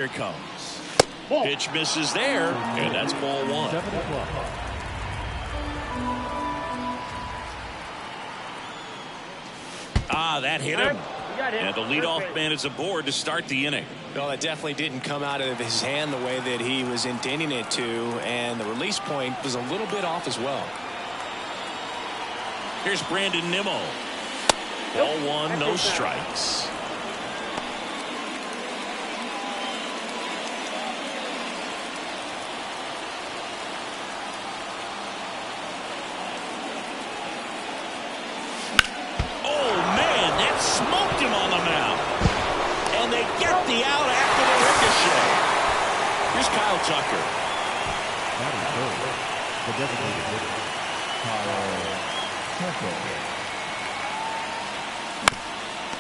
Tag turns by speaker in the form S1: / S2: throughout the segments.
S1: Here it comes. Pitch misses there, and that's ball one.
S2: 7 o'clock.
S1: That hit him. And the leadoff man is aboard to start the inning.
S3: Well, that definitely didn't come out of his hand the way that he was intending it to, and the release point was a little bit off as well.
S1: Here's Brandon Nimmo. Ball one, no strikes. Smoked him on the mound. And they get the out after the ricochet. Here's Kyle Tucker.
S2: That is good. The designated hitter, Kyle Tucker.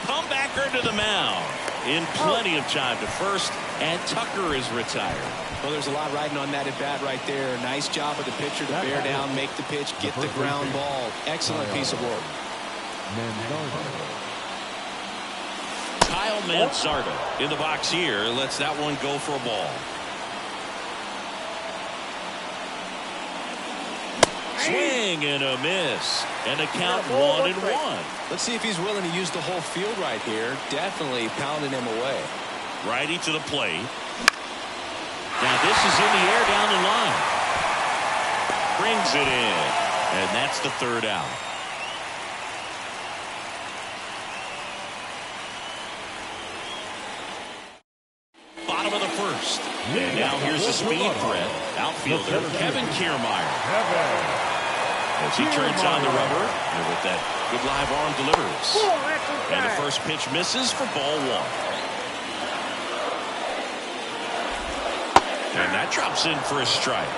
S1: Comebacker to the mound. In plenty of time to first, and Tucker is retired.
S3: Well, there's a lot riding on that at bat right there. Nice job of the pitcher to bear down, make the pitch, get the ground ball. Excellent piece of work.
S1: Kyle Mansardo in the box here lets that one go for a ball. Swing and a miss, and a count 1-1.
S3: Let's see if he's willing to use the whole field right here. Definitely pounding him away.
S1: Righty to the plate. Now this is in the air down the line. Brings it in, and that's the third out. Bottom of the first. And now here's the speed threat. Outfielder Kevin Kiermaier. As he turns on the rubber, and with that good live arm delivers. And the first pitch misses for ball one. And that drops in for a strike.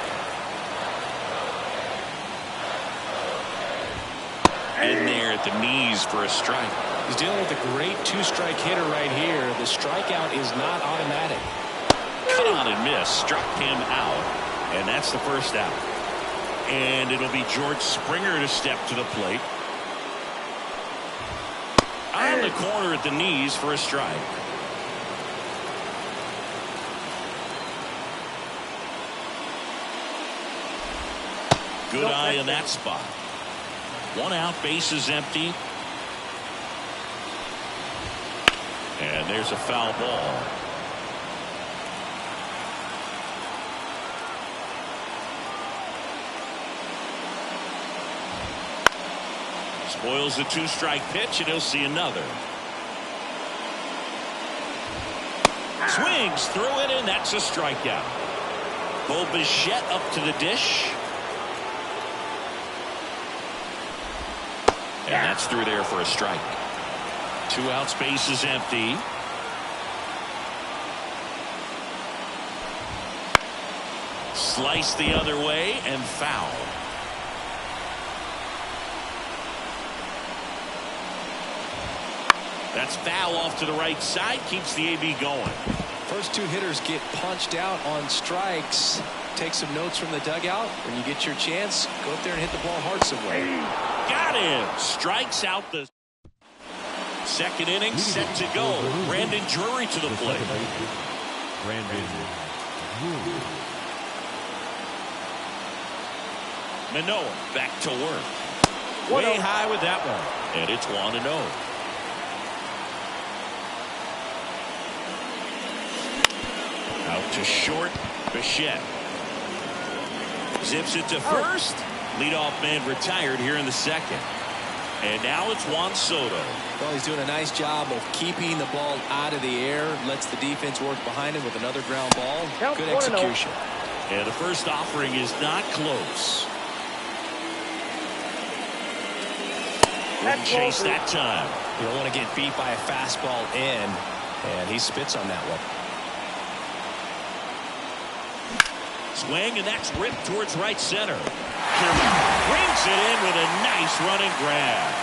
S1: In there at the knees for a strike.
S3: He's dealing with a great two-strike hitter right here. The strikeout is not automatic.
S1: Cut on and miss. Struck him out. And that's the first out. And it'll be George Springer to step to the plate. On the corner at the knees for a strike. Good eye in that spot. One out, base is empty. And there's a foul ball. Spoils the two-strike pitch, and he'll see another. Swings through it, and that's a strikeout. Bo Bichette up to the dish. And that's through there for a strike. 2 outs, base is empty. Slice the other way and foul. That's foul off to the right side. Keeps the AB going.
S3: First two hitters get punched out on strikes. Take some notes from the dugout. When you get your chance, go up there and hit the ball hard somewhere.
S1: Got him. Strikes out the second inning. Set to go. Brandon Drury to the plate.
S2: Brandon Drury.
S1: Manoah back to work. Way high with that one. And it's 1-0. Out to short. Bichette zips it to first. Leadoff man retired here in the second. And now it's Juan Soto.
S3: Well, he's doing a nice job of keeping the ball out of the air. Lets the defense work behind him with another ground ball. Good execution.
S1: And the first offering is not close. Wouldn't chase that time.
S3: You don't want to get beat by a fastball in. And he spits on that one.
S1: Swing, and that's ripped towards right center. Brings it in with a nice running grab.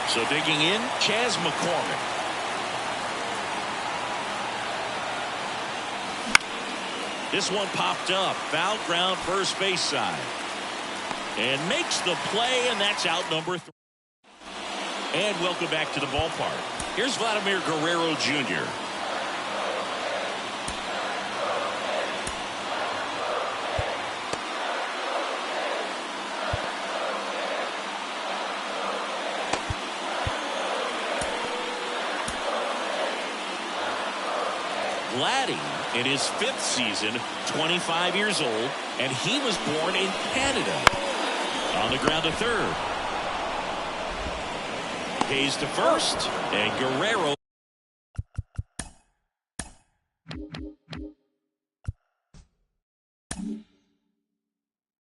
S1: So digging in, Chas McCormick. This one popped up. Foul ground first base side. And makes the play, and that's out number 3. And welcome back to the ballpark. Here's Vladimir Guerrero Jr. Vladdy in his 5th season, 25 years old, and he was born in Canada. On the ground to third. Hayes to first, and Guerrero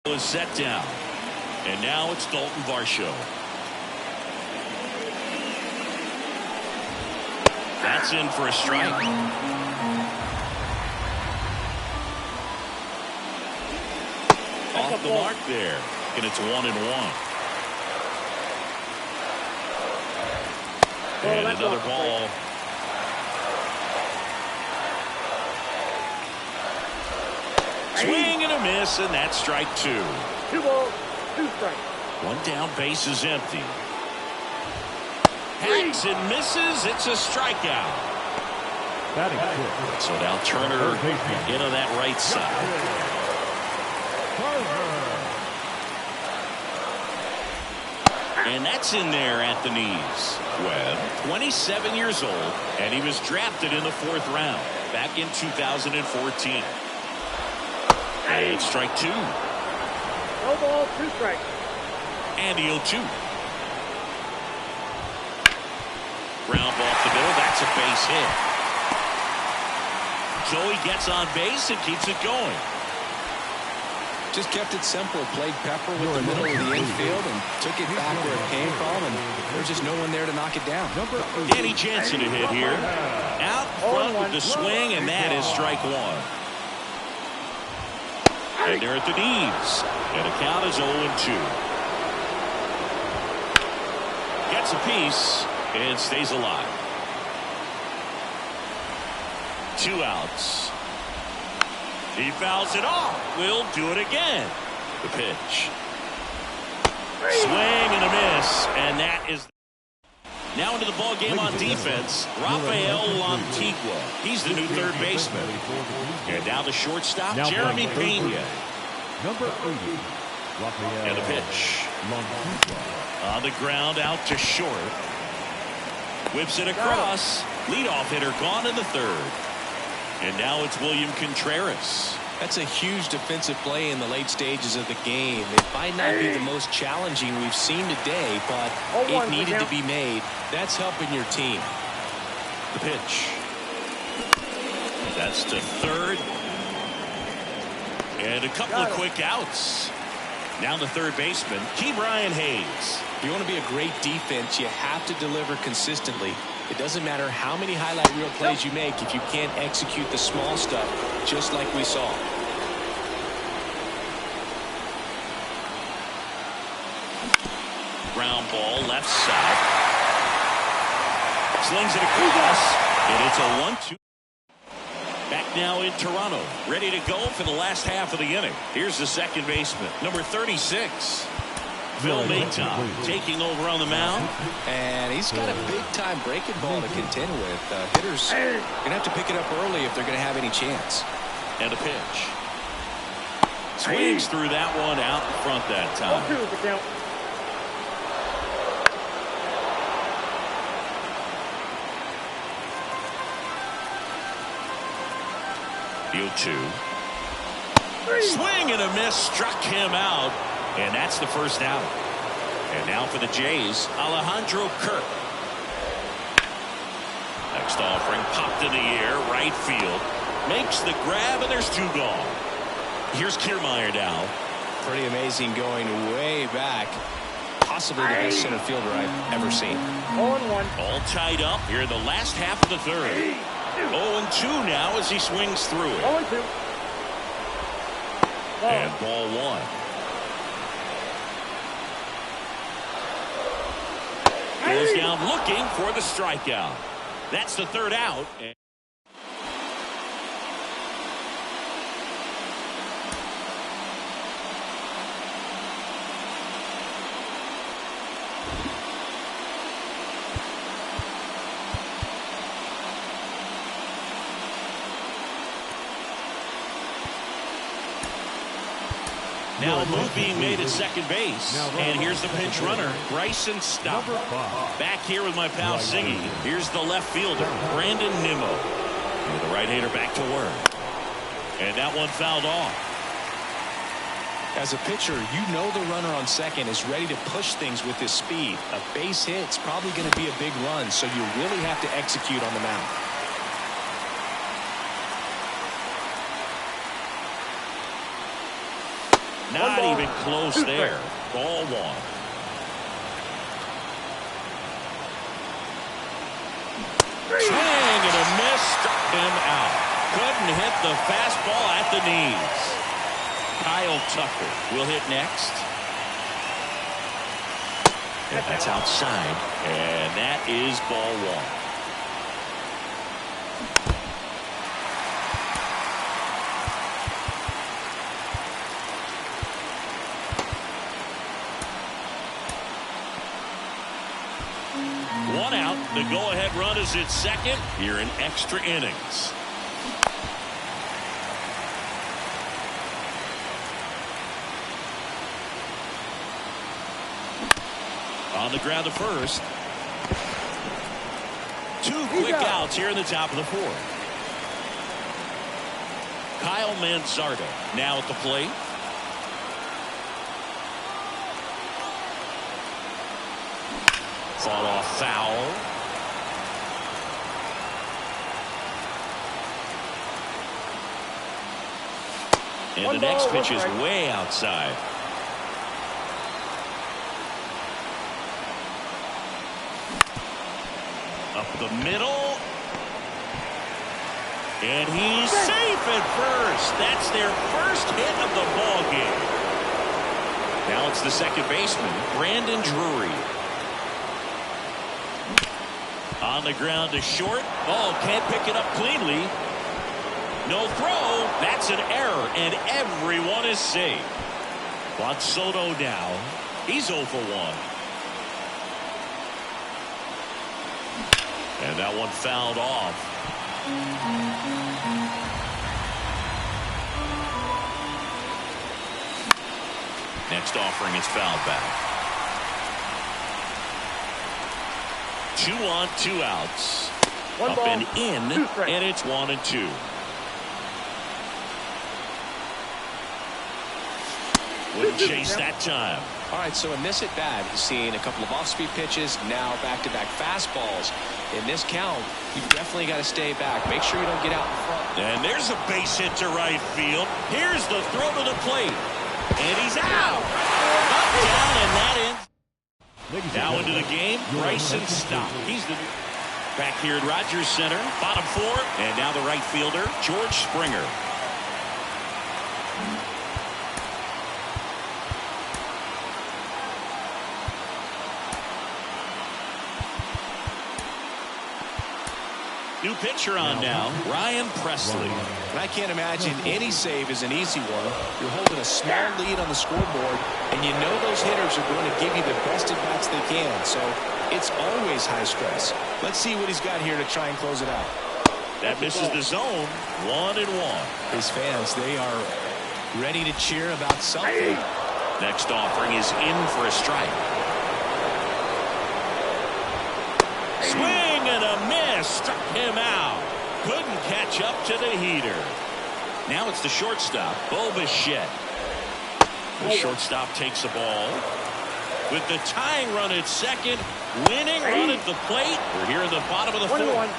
S1: is set down. And now it's Dalton Varsho. That's in for a strike. Off the mark there. And it's 1-1. And another ball. Swing and a miss, and that's strike 2.
S4: 2 balls, 2 strikes.
S1: 1 down, base is empty. Hacks and misses. It's a strikeout.
S2: Batting fifth.
S1: So now Turner in on that right side. And that's in there at the knees. Webb, 27 years old, and he was drafted in the 4th round back in 2014. And it's strike 2.
S4: No balls, 2 strikes.
S1: And the 0-2. Ground ball off the middle. That's a base hit. Joey gets on base and keeps it going.
S3: Just kept it simple. Played Pepper with the middle of the infield and took it back where it came from, and there's just no one there to knock it down.
S1: Danny Jansen to hit here. Out front with the swing, and that is strike 1. And they're at the knees. And the count is 0-2. Gets a piece and stays alive. 2 outs. He fouls it off. We'll do it again. The pitch. Swing and a miss. And that is... Now into the ball game on defense, Rafael Lantigua. He's the new 3rd baseman. And now the shortstop, Jeremy Pena.
S2: Number 80. Rafael
S1: And the pitch.
S2: Lantigua.
S1: On the ground, out to short. Whips it across. Leadoff hitter gone in the 3rd. And now it's William Contreras.
S3: That's a huge defensive play in the late stages of the game. It might not be the most challenging we've seen today, but it needed to be made. That's helping your team.
S1: The pitch. That's to 3rd. And a couple of quick outs. Now the 3rd baseman, Ke'Bryan Hayes.
S3: If you want to be a great defense, you have to deliver consistently. It doesn't matter how many highlight reel plays you make if you can't execute the small stuff, just like we saw.
S1: Ground ball left side. Slings it across, and it's a 1-2. Back now in Toronto, ready to go for the last half of the inning. Here's the 2nd baseman, number 36. Phil Mayton taking over on the mound.
S3: And he's got a big-time breaking ball to contend with. Hitters are going to have to pick it up early if they're going to have any chance.
S1: And a pitch. Swings through that one out in front that time.
S4: 0-2 is the count.
S1: The 0-2. Swing and a miss, struck him out. And that's the first out. And now for the Jays, Alejandro Kirk. Next offering popped in the air, right field. Makes the grab, and there's 2 gone. Here's Kiermaier now.
S3: Pretty amazing, going way back. Possibly the best center fielder I've ever seen.
S4: 0-1.
S1: All tied up here in the last half of the 3rd. 0-2 now as he swings through it.
S4: 0-2.
S1: And ball 1. Goes down looking for the strikeout. That's the 3rd out. Now a move being made at 2nd base. And here's the pinch runner, Bryson Stott. Back here with my pal Siggy. Here's the left fielder, Brandon Nimmo. The right-hander back to work. And that one fouled off.
S3: As a pitcher, you know the runner on second is ready to push things with his speed. A base hit's probably going to be a big run, so you really have to execute on the mound.
S1: Not even close there. Ball one. Swing and a miss, struck him out. Couldn't hit the fastball at the knees. Kyle Tucker will hit next. And that's outside. And that is ball one. One out. The go-ahead run is at second here in extra innings. On the ground to first. Two quick outs here in the top of the fourth. Kyle Manzardo now at the plate. Fought off foul. And the next pitch is way outside. Up the middle. And he's safe at first. That's their first hit of the ball game. Now it's the second baseman, Brandon Drury. On the ground to short. Oh, can't pick it up cleanly. No throw. That's an error, and everyone is safe. Juan Soto now. He's 0 for 1. And that one fouled off. Next offering is fouled back. 2 on, 2 outs.
S4: One
S1: Up
S4: ball,
S1: and in,
S4: 2 strikes.
S1: and it's 1 and 2. Wouldn't chase that time.
S3: All right, so in this at-bat, he's seen a couple of off-speed pitches, now back-to-back fastballs. In this count, you've definitely got to stay back. Make sure you don't get out in front.
S1: And there's a base hit to right field. Here's the throw to the plate. And he's out. Up, down, and that ends. Now into the game, Bryson Stott. He's the back here at Rogers Center. Bottom 4, and now the right fielder, George Springer. New pitcher on now, Ryan Presley.
S3: And I can't imagine any save is an easy one. You're holding a small lead on the scoreboard, and you know those hitters are going to give you the best at-bats they can. So it's always high stress. Let's see what he's got here to try and close it out.
S1: That misses the zone. 1 and 1.
S3: His fans, they are ready to cheer about something.
S1: Next offering is in for a strike. Swing and a miss. Struck him out. Couldn't catch up to the heater. Now it's the shortstop, Bo Bichette. The shortstop takes the ball. With the tying run at second, winning run at the plate. We're here in the bottom of the 4th.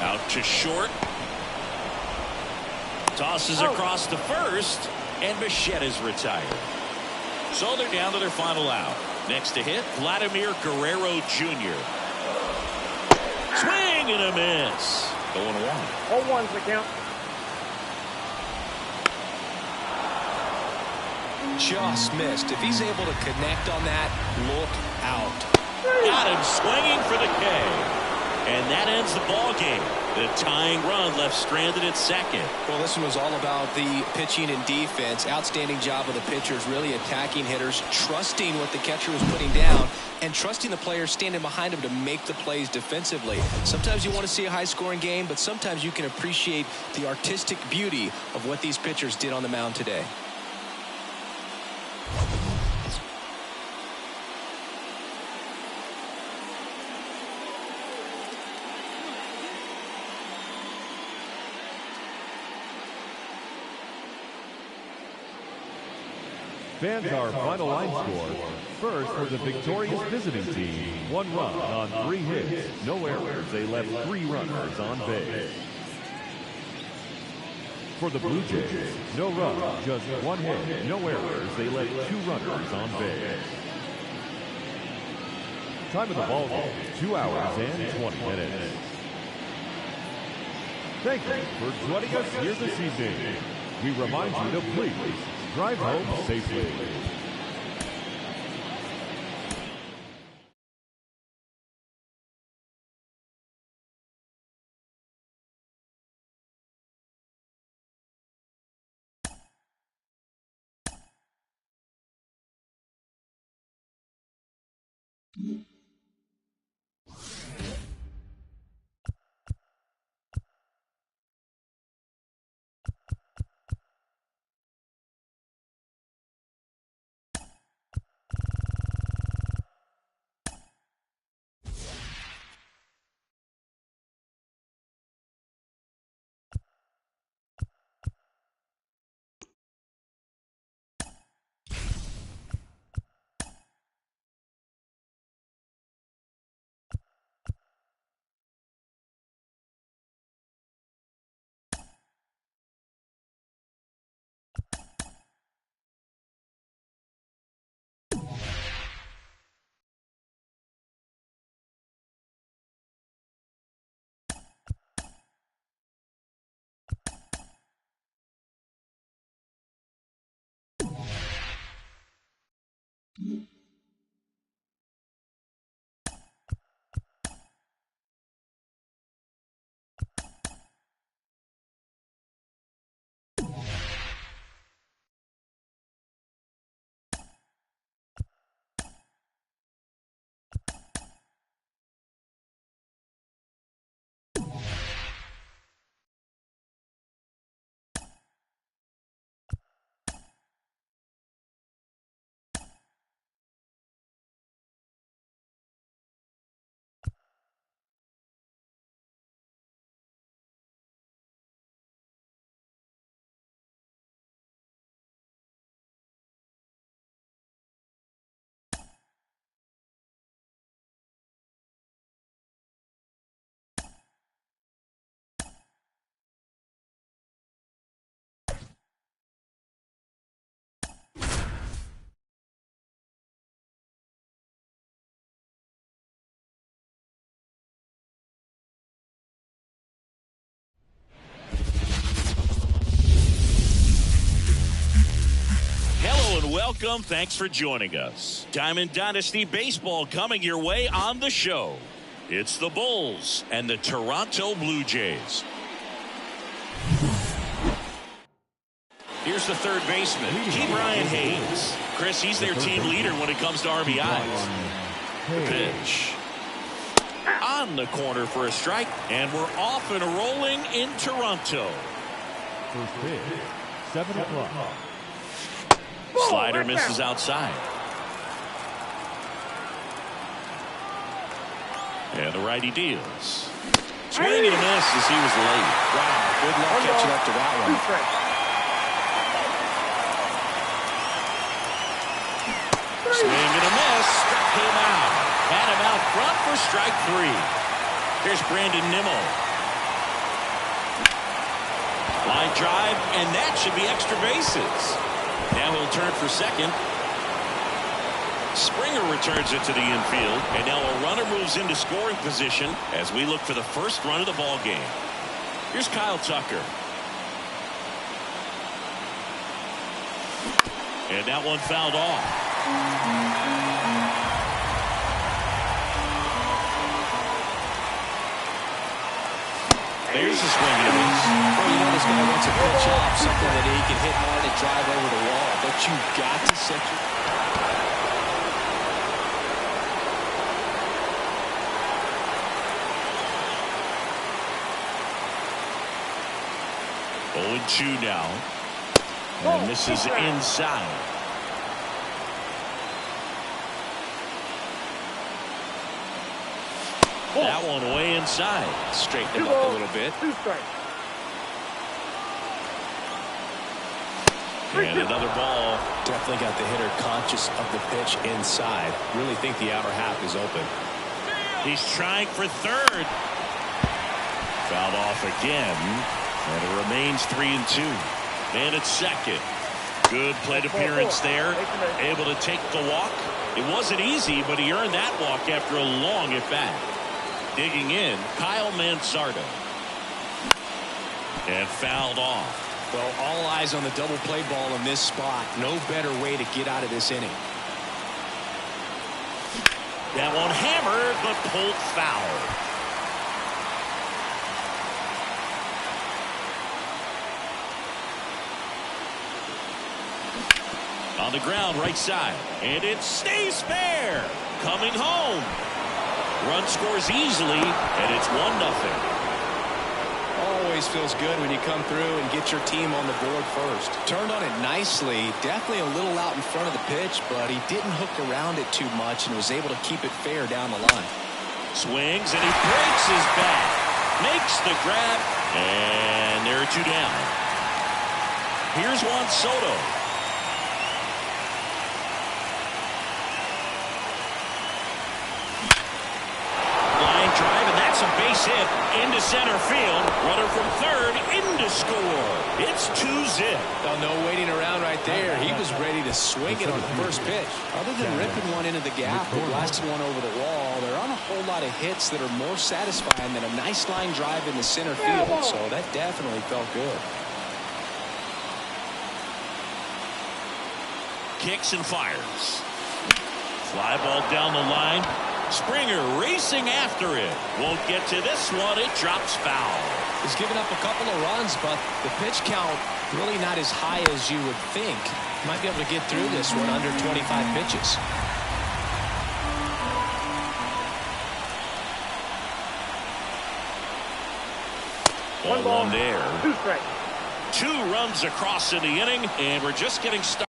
S1: Out to short. Tosses across to first, and Bichette is retired. So they're down to their final out. Next to hit, Vladimir Guerrero Jr. Swing and a miss. Going 1.
S4: 0-1's the count.
S3: Just missed. If he's able to connect on that, look out.
S1: Got him swinging for the K. And that ends the ball game. The tying run left stranded at second.
S3: Well, this one was all about the pitching and defense. Outstanding job of the pitchers, really attacking hitters, trusting what the catcher was putting down, and trusting the players standing behind him to make the plays defensively. Sometimes you want to see a high-scoring game, but sometimes you can appreciate the artistic beauty of what these pitchers did on the mound today.
S2: Fans, our final line score. First, for the victorious visiting team, 1 run on 3 hits, no errors. They left 3 runners on base. For the Blue Jays, no run, just 1 hit, no errors. They left 2 runners on base. Time of the ball game, 2 hours and 20 minutes. Thank you for joining us here this evening. We remind you to please drive home safely.
S1: Welcome. Thanks for joining us. Diamond Dynasty Baseball coming your way on the show. It's the Bulls and the Toronto Blue Jays. Here's the third baseman, Brian Hayes. Chris, he's their team leader when it comes to RBIs. The pitch. On the corner for a strike, and we're off and rolling in Toronto.
S2: First pitch, 7 o'clock.
S1: Slider misses outside. And the righty deals. Swing and a miss as he was late.
S3: Wow, good luck catching up to that one.
S1: Swing and a miss. Struck him out. Had him out front for strike 3. Here's Brandon Nimmo. Line drive, and that should be extra bases. Now he'll turn for second. Springer returns it to the infield, and now a runner moves into scoring position as we look for the first run of the ball game. Here's Kyle Tucker. And that one fouled off. There's the swing and a miss.
S3: Well, you know this guy wants a pitch off, something that he can hit hard and drive over the wall. But you've got to set your...
S1: Oh, 0-2 now. And this is inside. That one way inside.
S3: Straighten him up a little bit.
S4: 2 strikes.
S1: And another ball.
S3: Definitely got the hitter conscious of the pitch inside. Really think the outer half is open.
S1: He's trying for third. Fouled off again. And it remains 3-2. And it's second. Good plate appearance there. Able to take the walk. It wasn't easy, but he earned that walk after a long at bat. Digging in, Kyle Mansardo. And fouled off.
S3: Well, all eyes on the double play ball in this spot. No better way to get out of this inning.
S1: That one hammered, but pulled foul. On the ground, right side. And it stays fair. Coming home. Run scores easily, and it's 1-0.
S3: Always feels good when you come through and get your team on the board first. Turned on it nicely. Definitely a little out in front of the pitch, but he didn't hook around it too much and was able to keep it fair down the line.
S1: Swings, and he breaks his bat. Makes the grab, and there are 2 down. Here's Juan Soto. Drive, and that's a base hit into center field. Runner from third into score. It's 2-0.
S3: Well, no waiting around right there. He was ready to swing it on the first pitch. Other than ripping one into the gap or blasting one over the wall, there aren't a whole lot of hits that are more satisfying than a nice line drive in the center field. So that definitely felt good.
S1: Kicks and fires. Fly ball down the line. Springer racing after it. Won't get to this one. It drops foul.
S3: He's given up a couple of runs, but the pitch count really not as high as you would think. Might be able to get through this one under 25 pitches.
S1: Ball one there.
S4: 2 strikes.
S1: 2 runs across in the inning, and we're just getting started.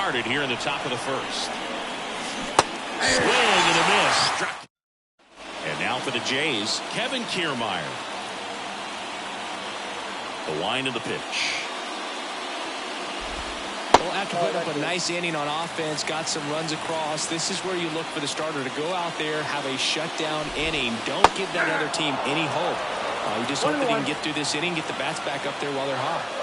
S1: Started here in the top of the first. Swing and a miss. Struck. And now for the Jays, Kevin Kiermaier. The wind of the pitch.
S3: Well, after putting up a nice inning on offense, got some runs across, this is where you look for the starter to go out there, have a shutdown inning. Don't give that other team any hope. You just hope that he can get through this inning, get the bats back up there while they're hot.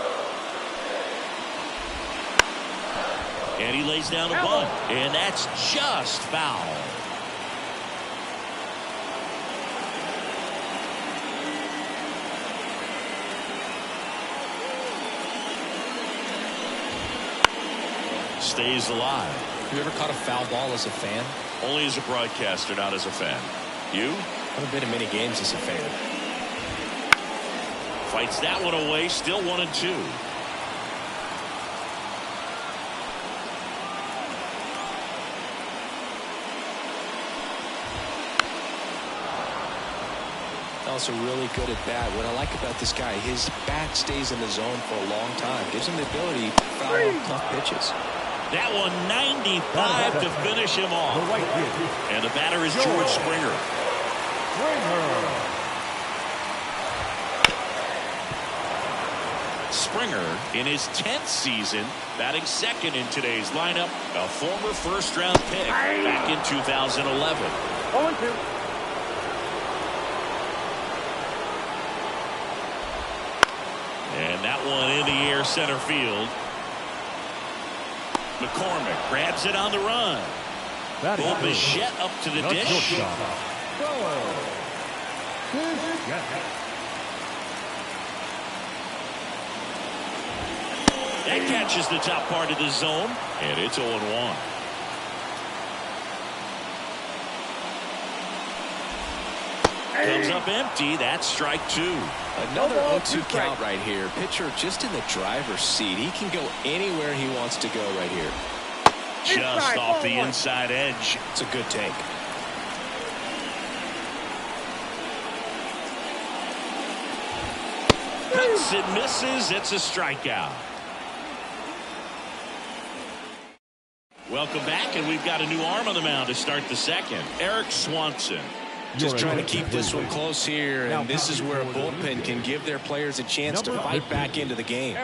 S1: And he lays down a bunt, and that's just foul. Stays alive.
S3: Have you ever caught a foul ball as a fan?
S1: Only as a broadcaster, not as a fan. You?
S3: I haven't been in many games as a fan.
S1: Fights that one away, still 1-2.
S3: Also really good at bat. What I like about this guy, his bat stays in the zone for a long time. Gives him the ability to foul off tough pitches.
S1: That one 95 to finish him off. And the batter is George Springer. Springer in his 10th season, batting second in today's lineup, a former first-round pick back in 2011.
S4: 0-2.
S1: And that one in the air center field. McCormick grabs it on the run. Bichette up to the dish. That catches the top part of the zone, and it's 0-1. Comes up empty. That's strike two.
S3: Another 0-2 count right here. Pitcher just in the driver's seat. He can go anywhere he wants to go right here.
S1: Just off the inside edge.
S3: It's a good take.
S1: Cuts and misses. It's a strikeout. Welcome back, and we've got a new arm on the mound to start the second. Eric Swanson.
S3: Just trying to keep this one close here, and this is where a bullpen can give their players a chance to fight back into the game.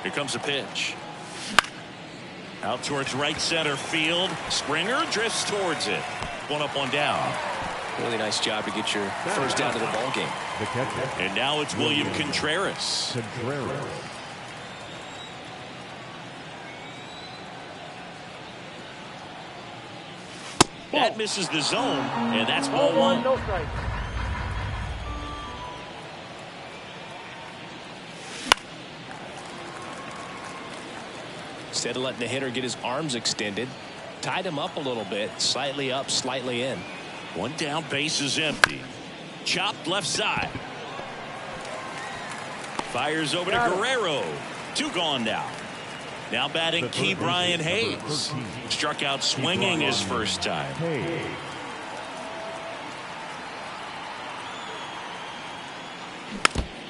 S1: Here comes a pitch. Out towards right center field. Springer drifts towards it. One up, one down.
S3: Really nice job to get your first out of the ball game.
S1: And now it's William Contreras. That misses the zone, and that's ball one.
S4: No strike.
S3: Instead of letting the hitter get his arms extended, tied him up a little bit, slightly up, slightly in.
S1: One down, base is empty. Chopped left side. Fires over to Guerrero. Two gone now. Now batting Key Brian Hayes. Struck out swinging his first time.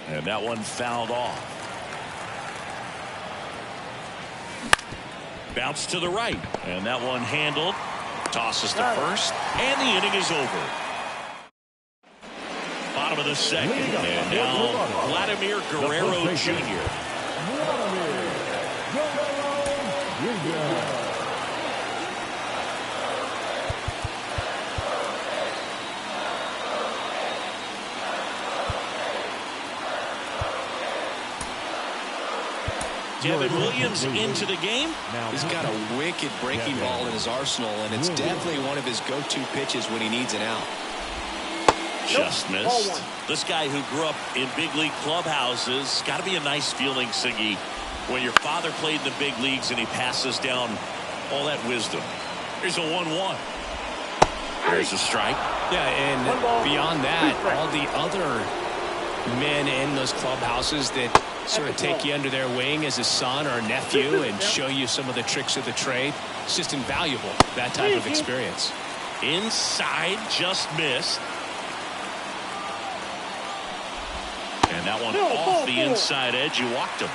S1: And that one fouled off. Bounce to the right. And that one handled. Tosses to first. And the inning is over. Bottom of the second. And now Vladimir Guerrero Jr. Devin Williams into the game.
S3: He's got a wicked breaking ball in his arsenal, and it's definitely one of his go-to pitches when he needs an out.
S1: Just missed. This guy who grew up in big league clubhouses, got to be a nice feeling, Siggy, when your father played in the big leagues and he passes down all that wisdom. Here's a 1-1. There's a strike.
S3: Yeah, and beyond that, all the other men in those clubhouses that Sort of take you under their wing as a son or a nephew and show you some of the tricks of the trade. It's just invaluable, that type of experience.
S1: Inside, just missed. And that one off the inside edge. You walked him.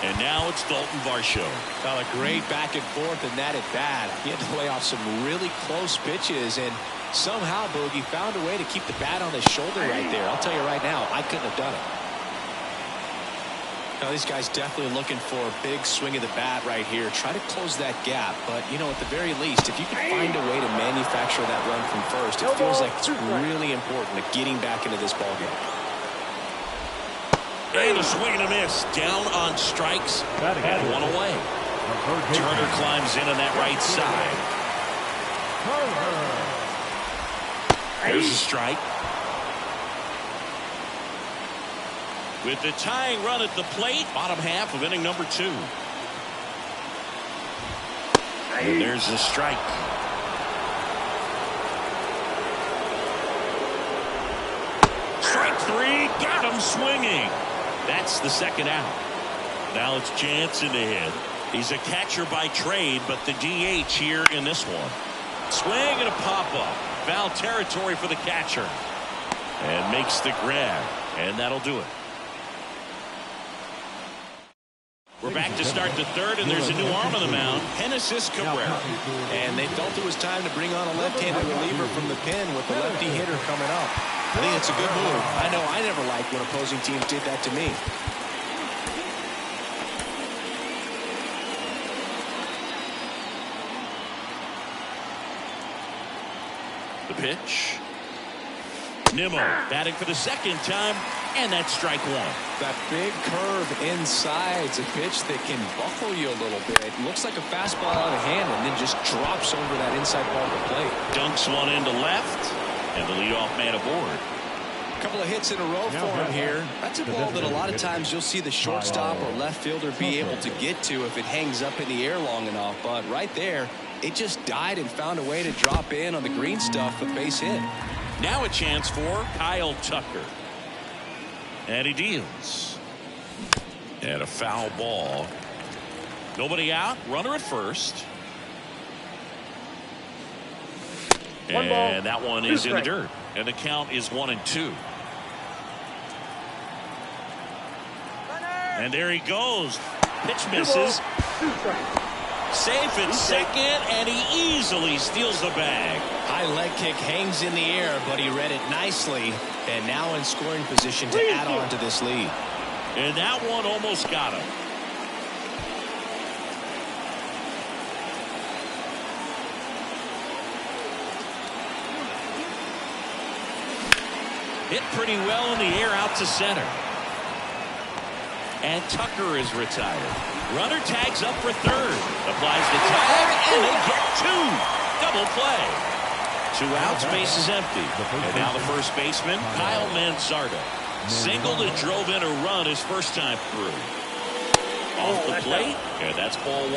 S1: And now it's Dalton Varsho.
S3: Well, a great back and forth in that at bat. He had to lay off some really close pitches, and somehow Boogie found a way to keep the bat on his shoulder right there. I'll tell you right now, I couldn't have done it. Now, these guys definitely looking for a big swing of the bat right here. Try to close that gap, but, you know, at the very least, if you can find a way to manufacture that run from first, it feels like it's really important to getting back into this ballgame.
S1: And a swing and a miss. Down on strikes. And one away. Turner climbs in on that right side. There's a strike. With the tying run at the plate, bottom half of inning number 2. And there's a strike. Strike 3, got him swinging. That's the second out. Now it's Jansen to hit. He's a catcher by trade, but the DH here in this one. Swing and a pop-up. Foul territory for the catcher. And makes the grab. And that'll do it. We're back to start the third, and there's a new arm on the mound, HENCHMENsports Cabrera.
S3: And they felt it was time to bring on a left-handed reliever from the pen with the lefty hitter coming up. I think it's a good move. I know I never liked when opposing teams did that to me.
S1: The pitch. Nimmo batting for the second time, and that's strike 1.
S3: That big curve inside's a pitch that can buckle you a little bit. Looks like a fastball out of hand and then just drops over that inside part of the plate.
S1: Dunks one into left, and the leadoff man aboard.
S3: A couple of hits in a row for him here. That's a ball that a lot of times you'll see the shortstop or left fielder be able to get to if it hangs up in the air long enough. But right there, it just died and found a way to drop in on the green stuff with base hit.
S1: Now a chance for Kyle Tucker. And he deals. And a foul ball. Nobody out. Runner at first. And that one is in the dirt. And the count is 1-2. And there he goes. Pitch misses. Safe at second, and he easily steals the bag.
S3: High leg kick hangs in the air, but he read it nicely. And now in scoring position to add on to this lead.
S1: And that one almost got him. Hit pretty well in the air out to center. And Tucker is retired. Runner tags up for third. Applies the tag, and they get 2. Double play. 2 outs, base is empty. And now the first baseman, Kyle Manzardo. Singled and drove in a run his first time through. Off the plate, and that's ball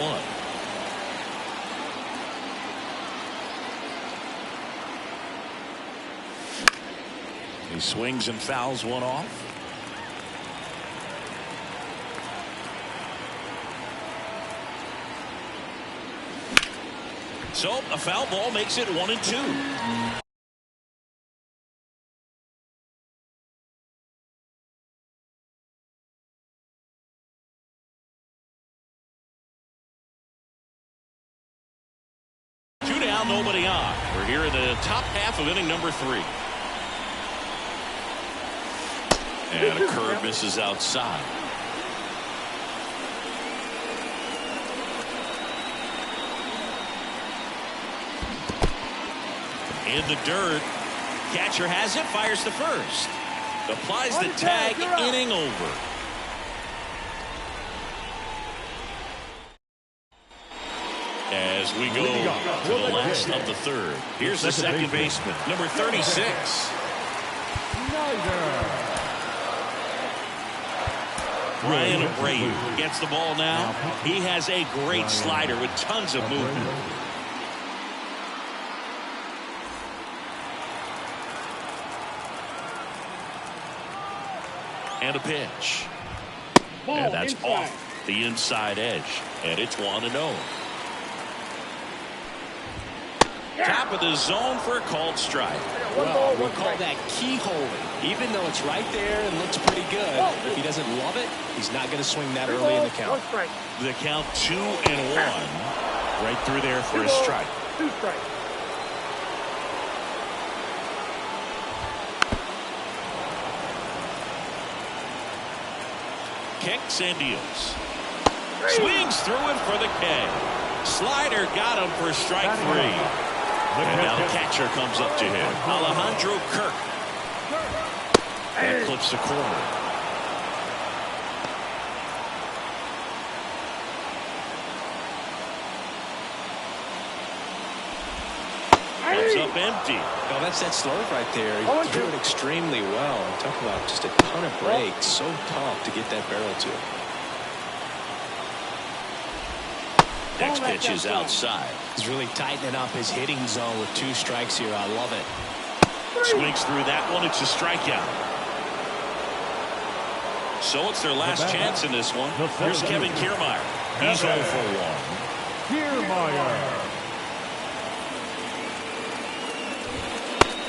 S1: 1. He swings and fouls one off. So a foul ball makes it 1-2. Two down, nobody on. We're here in the top half of inning number 3. And a curve misses outside. In the dirt. Catcher has it, fires to first. Applies the tag, inning over. As we go to the last of the third. Here's the second baseman, number 36. Ryan Abreu gets the ball now. He has a great slider with tons of movement. And a pitch. And that's off the inside edge. And it's 1-0. Top of the zone for a called strike.
S3: Well, we call that keyholing. Even though it's right there and looks pretty good, if he doesn't love it, he's not going to swing that early in the count.
S1: The count 2-1. Right through there for a strike.
S4: 2 strikes.
S1: Kicks and deals. Swings through it for the K. Slider got him for strike 3. And now the catcher comes up to him. Alejandro Kirk. That clips the corner. Comes up empty.
S3: Oh, that's that slurve right there. He threw it extremely well. Talk about just a ton of breaks. So tough to get that barrel to.
S1: Next pitch is outside.
S3: He's really tightening up his hitting zone with 2 strikes here. I love it.
S1: Swings through that one. It's a strikeout. So it's their last chance in this one. Here's Kevin Kiermaier. He's 0 for 1.
S2: Kiermaier.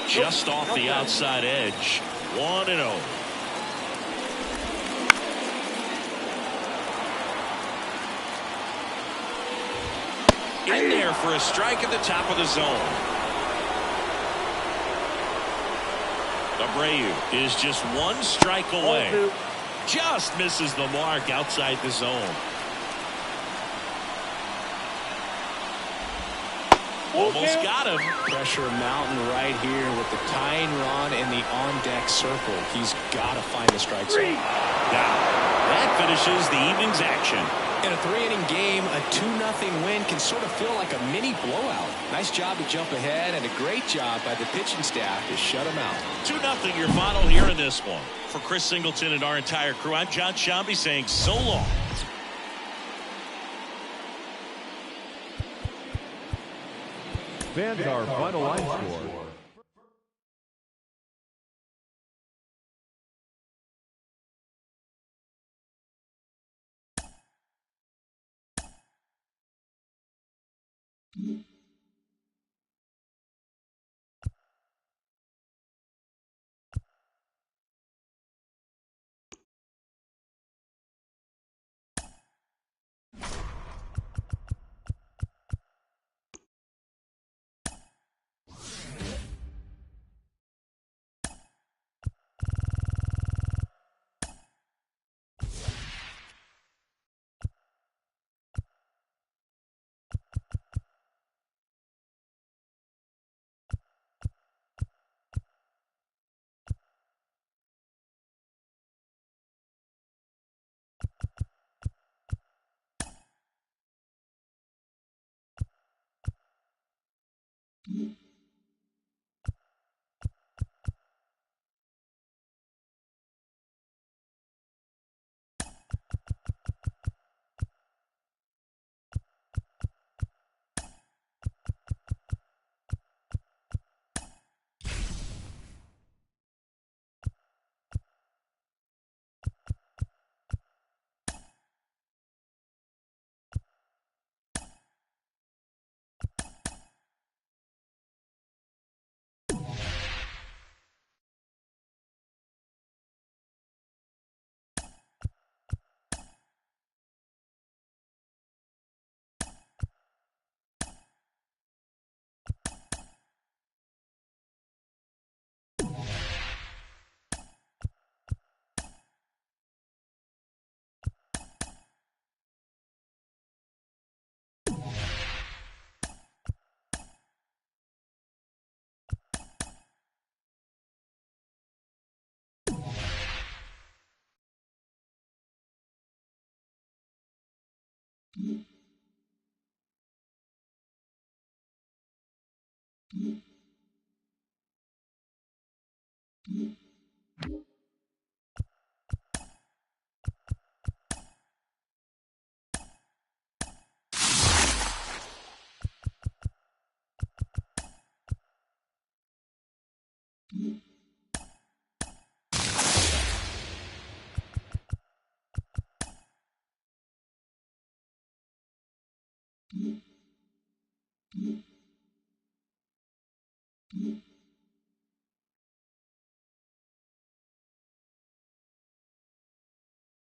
S1: Just off the outside edge. 1-0. In there for a strike at the top of the zone. Abreu is just 1 strike away. Just misses the mark outside the zone. Almost got him.
S3: Pressure mountain right here with the tying run in the on-deck circle. He's got to find the strike zone.
S1: Now, that finishes the evening's action.
S3: In a 3-inning game, a 2-0 win can sort of feel like a mini blowout. Nice job to jump ahead and a great job by the pitching staff to shut him out.
S1: 2-0 your final here in this one. For Chris Singleton and our entire crew, I'm John Shambi saying so long.
S2: Fans, our final line score.
S5: 1.